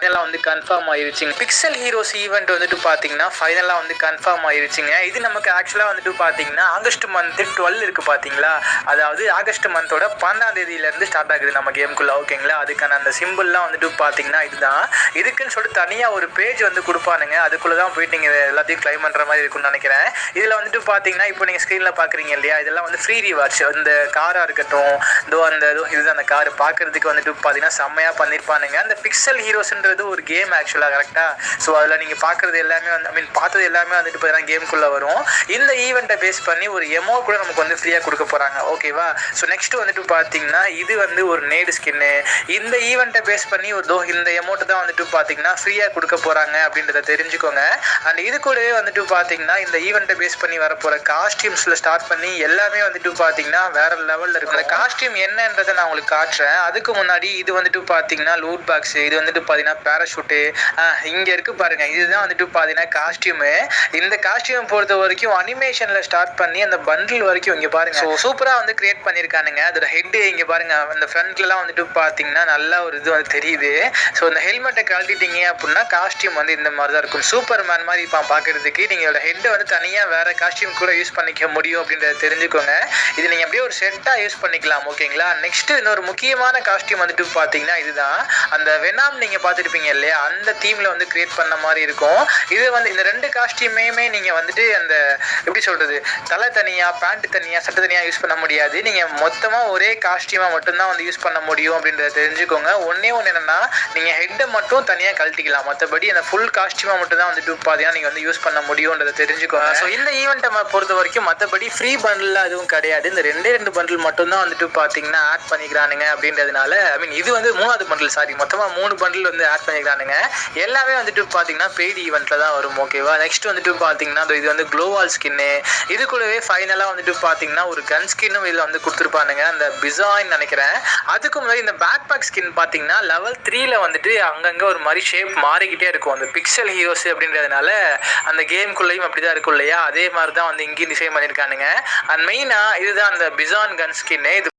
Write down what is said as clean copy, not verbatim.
ஃபைனலாக வந்து confirm ஆயிருச்சுங்க. Pixel heroes event வந்துட்டு பார்த்தீங்கன்னா ஃபைனலாக வந்து கன்ஃபார்ம் ஆயிருச்சுங்க. இது நமக்கு ஆக்சுவலாக வந்துட்டு பார்த்தீங்கன்னா ஆகஸ்ட் மந்த்து 12 இருக்குது பார்த்தீங்களா, அதாவது ஆகஸ்ட் மந்தோட 12ஆம் தேதியிலேருந்து ஸ்டார்ட் ஆகுது நம்ம கேமுக்குள்ளே. ஓகேங்களா, அதுக்கான அந்த சிம்பிள்லாம் வந்துட்டு பார்த்தீங்கன்னா இதுதான். இதுக்குன்னு சொல்லிட்டு தனியாக ஒரு பேஜ் வந்து கொடுப்பானுங்க. அதுக்குள்ளே தான் போயிட்டு நீங்கள் எல்லாத்தையும் கிளைம் பண்ணுற மாதிரி இருக்குன்னு நினைக்கிறேன். இதில் வந்துட்டு பார்த்தீங்கன்னா இப்போ நீங்கள் ஸ்க்ரீனில் பார்க்குறீங்க இல்லையா, இதெல்லாம் வந்து ஃப்ரீ ரிவார்ட்ஸ். இந்த காராக இருக்கட்டும், இதுதான் அந்த கார் பார்க்குறதுக்கு வந்துட்டு பார்த்தீங்கன்னா செம்மையாக பண்ணியிருப்பானுங்க. அந்த பிக்சல் ஹீரோஸ்ன்ற ஒரு கேம் ஆக்சுவலாக கரெக்டாக. ஸோ அதில் நீங்கள் பார்க்குறது எல்லாமே வந்து பார்த்தது எல்லாமே வந்துட்டு பார்த்தீங்கன்னா கேமுக்குள்ளே வரும். இந்த ஈவெண்ட்டை பேஸ் பண்ணி ஒரு எமோ கூட நமக்கு வந்து ஃப்ரீயாக கொடுக்க போகிறாங்க. ஓகேவா, ஸோ நெக்ஸ்ட் வந்துட்டு பார்த்தீங்கன்னா இது வந்து ஒரு நேடு ஸ்கின்னு. இந்த ஈவெண்ட்டை பேஸ் பண்ணி இந்த எமௌண்ட்டு தான் வந்துட்டு பார்த்தீங்கன்னா ஃப்ரீயாக கொடுக்க போகிறாங்க அப்படின்றத தெரிஞ்சுக்கோங்க. அண்ட் இது கூடவே வந்துட்டு பார்த்தீங்கன்னா இந்த ஈவெண்ட்டை பேஸ் பண்ணி வரப்போகிற காஸ்டியூம்ஸில் ஸ்டார்ட் பண்ணி எல்லாமே வந்துட்டு பார்த்தீங்கன்னா வேற லெவலில் இருக்கு. அந்த காஸ்டியூம் என்னன்றதை நான் உங்களுக்கு காட்டுறேன். அதுக்கு முன்னாடி இது வந்துட்டு பார்த்தீங்கன்னா லூட் பாக்ஸ், இது வந்துட்டு பார்த்தீங்கன்னா பேராஷூட்டு இங்கே இருக்குது பாருங்க. இதுதான் வந்துட்டு பார்த்தீங்கன்னா காஸ்டியூமு. இந்த காஸ்டியூம் பொறுத்த வரைக்கும் அனிமேஷனில் ஸ்டார்ட் பண்ணி அந்த பண்டில் வரைக்கும் இங்கே பாருங்க. ஸோ சூப்பராக வந்து கிரியேட் பண்ணியிருக்கானுங்க. அதோட ஹெட்டு இங்கே பாருங்க, அந்த ஃப்ரண்ட்லலாம் வந்துட்டு பார்த்தீங்கன்னா நல்லா ஒரு இது வந்து தெரியுது. ஸோ இந்த ஹெல்மெட்டை கழட்டிட்டீங்க அப்படின்னா காஸ்டியூம் வந்து இந்த மாதிரி தான் இருக்கும். சூப்பர் மேன் மாதிரி இப்போ பார்க்கறதுக்கு நீங்களோட ஹெட்டை வந்து தனியாக வேற காஸ்டியூம் கூட யூஸ் பண்ணிக்க முடியும் அப்படின்றத தெரிஞ்சுக்கோங்க. இது நீங்கள் அப்படியே ஒரு செட்டாக யூஸ் பண்ணிக்கலாம். ஓகேங்களா, நெக்ஸ்ட் இன்னொரு முக்கியமான காஸ்டியூம் வந்துட்டு பார்த்தீங்கன்னா இதுதான். அந்த வெனாம் நீங்கள் பார்த்துருப்பீங்க இல்லையா, அந்த தீமில் வந்து கிரியேட் பண்ண மாதிரி இருக்கும். இது வந்து இந்த ரெண்டு காஸ்டியூமையுமே நீங்கள் வந்துட்டு அந்த எப்படி சொல்கிறது, தலை தனியாக பேண்ட் தனியாக சட்டை தனியாக யூஸ் பண்ண முடியாது. நீங்கள் மொத்தமாக ஒரே காஸ்டியூமாக மட்டும்தான் வந்து யூஸ் பண்ண முடியும் அப்படின்றத தெரிஞ்சுக்கோங்க. ஒன்று என்னென்னா நீங்கள் ஹெட்டை மட்டும் தனியாக கழட்டிக்கலாம். மற்றபடி அந்த ஃபுல் காஸ்டியூமாக மட்டும் தான் வந்துட்டு பார்த்தீங்கன்னா நீங்கள் வந்து யூஸ் பண்ண முடியும்ன்றதை தெரிஞ்சுக்கோங்க. ஸோ இந்த ஈவெண்ட்டை பொறுத்த வரைக்கும் மற்றபடி ஃப்ரீ பண்டில் எதுவும் கிடையாது. இந்த ரெண்டு பண்டில் மட்டும்தான் வந்துட்டு பார்த்தீங்கன்னா ஆட் பண்ணிக்கிறானுங்க அப்படின்றதுனால இது வந்து 3வது பண்டில், சாரி மொத்தமாக 3 பண்டில் வந்து ஆட் பண்ணிக்கிறானுங்க. எல்லாமே வந்துட்டு பார்த்தீங்கன்னா பெய்டு ஈவெண்ட்டில் தான் வரும். ஓகேவா, நெக்ஸ்ட் வந்துட்டு பார்த்தீங்கன்னா இது வந்து க்ளோவால் ஸ்கின்னு. இது கூடவே ஃபைனலாக வந்துட்டு பார்த்தீங்கன்னா ஒரு கன் ஸ்கின்னும் இதில் வந்து கொடுத்துருப்பானுங்க, அந்த பிசான்னு நினைக்கிறேன். அதுக்கு முன்னாடி இந்த பேக் பேக் ஸ்கின் பார்த்தீங்கன்னா லெவல் 3ல் வந்துட்டு அங்கங்கே ஒரு மாதிரி ஷேப் மாறிக்கிட்டே இருக்கும். அந்த பிக்சல் ஹீரோஸ் அப்படின்றதுனால அந்த கேம்குள்ளேயும் அப்படி தான் இருக்கும் இல்லையா, அதே மாதிரி தான் வந்து இங்கேயும் டிசைன் பண்ணியிருக்கானுங்க. அண்ட் மெயினாக இதுதான் அந்த பிசான் கன் ஸ்கின்னு. இது